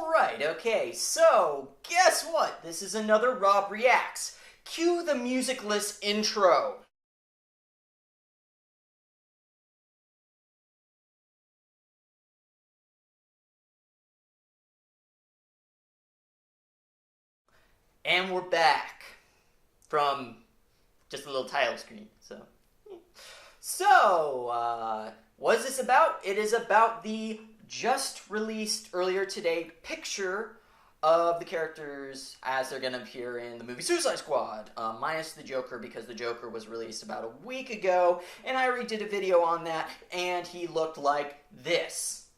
Alright, okay, so guess what? This is another Rob Reacts. Cue the musicless intro. And we're back from just a little title screen. So, what is this about? It is about the just released earlier today picture of the characters as they're going to appear in the movie Suicide Squad, minus the Joker, because the Joker was released about a week ago, and I already did a video on that, and he looked like this.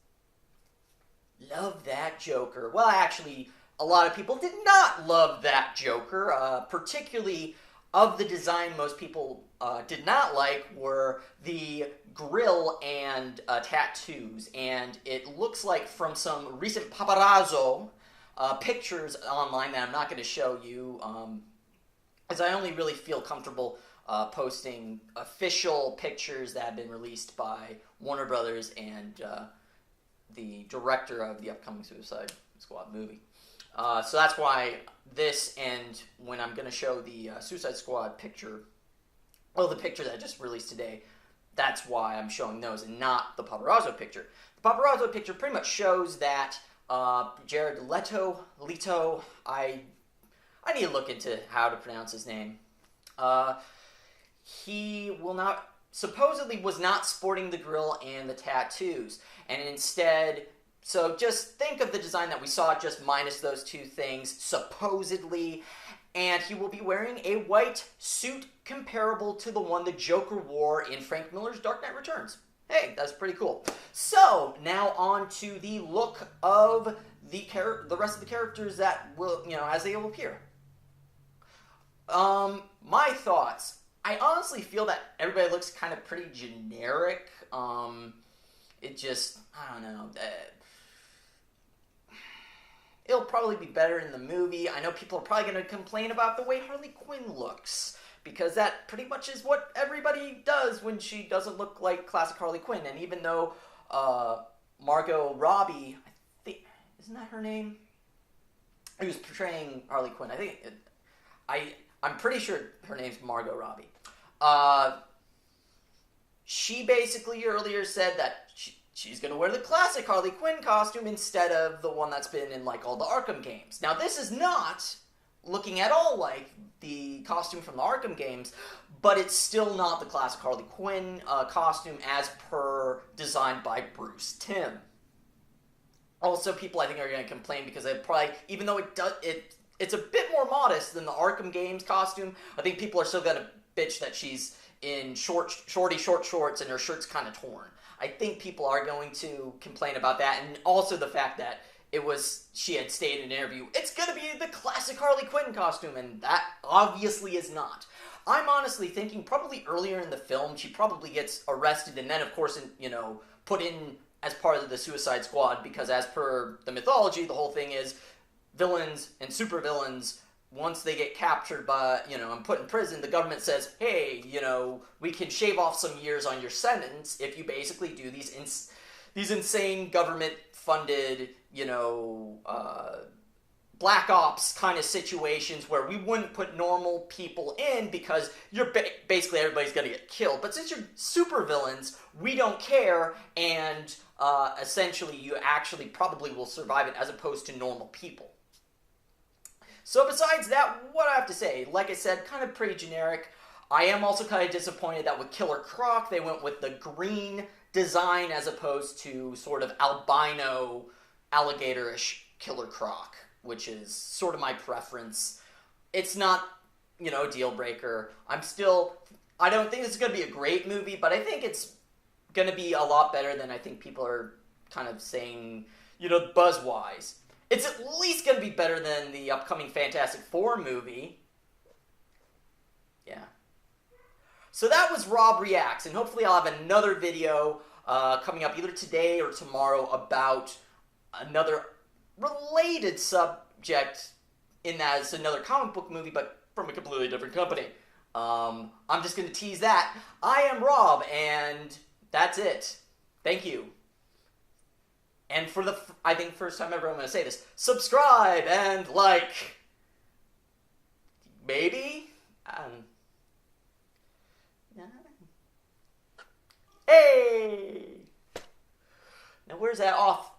Love that Joker. Well, actually, a lot of people did not love that Joker, particularly of the design most people did not like were the grill and tattoos, and it looks like from some recent paparazzo pictures online that I'm not going to show you, as I only really feel comfortable posting official pictures that have been released by Warner Brothers and the director of the upcoming Suicide Squad movie. So that's why this, and when I'm going to show the Suicide Squad picture, well, the picture that I just released today, that's why I'm showing those and not the paparazzo picture. The paparazzo picture pretty much shows that Jared Leto, I need to look into how to pronounce his name. He supposedly was not sporting the grill and the tattoos, and instead, so just think of the design that we saw, just minus those two things, supposedly, and he will be wearing a white suit comparable to the one the Joker wore in Frank Miller's Dark Knight Returns. Hey, that's pretty cool. So, now on to the look of the rest of the characters that will, as they will appear. My thoughts. I honestly feel that everybody looks kind of pretty generic. It just, I don't know. It'll probably be better in the movie. I know people are probably going to complain about the way Harley Quinn looks, because that pretty much is what everybody does when she doesn't look like classic Harley Quinn. And even though Margot Robbie, I think, isn't that her name? Who's portraying Harley Quinn? I'm pretty sure her name's Margot Robbie. She basically earlier said that she's going to wear the classic Harley Quinn costume instead of the one that's been in like all the Arkham games. Now, this is not looking at all like the costume from the Arkham games, but it's still not the classic Harley Quinn costume as per designed by Bruce Timm. Also, people I think are going to complain because it probably, even though it's a bit more modest than the Arkham games costume, I think people are still going to bitch that she's in short shorts and her shirt's kind of torn. I think people are going to complain about that, and also the fact that she had stated in an interview, it's going to be the classic Harley Quinn costume, and that obviously is not. I'm honestly thinking probably earlier in the film, she probably gets arrested and then, of course, put in as part of the Suicide Squad, because as per the mythology, the whole thing is villains and supervillains, once they get captured by, and put in prison, the government says, hey, we can shave off some years on your sentence if you basically do these insane government-funded, black ops kind of situations where we wouldn't put normal people in because basically everybody's going to get killed. But since you're supervillains, we don't care, and essentially you actually probably will survive it as opposed to normal people. So besides that, what I have to say, like I said, kind of pretty generic. I am also kind of disappointed that with Killer Croc, they went with the green design as opposed to sort of albino, alligator-ish Killer Croc, which is sort of my preference. It's not, a deal breaker. I don't think this is going to be a great movie, but I think it's going to be a lot better than I think people are kind of saying, buzz-wise. It's at least going to be better than the upcoming Fantastic Four movie. Yeah. So that was Rob Reacts, and hopefully I'll have another video coming up either today or tomorrow about another related subject, in that it's another comic book movie, but from a completely different company. I'm just going to tease that. I am Rob, and that's it. Thank you. And for the, I think, first time ever I'm going to say this, subscribe and like. Maybe? Hey! Now where's that off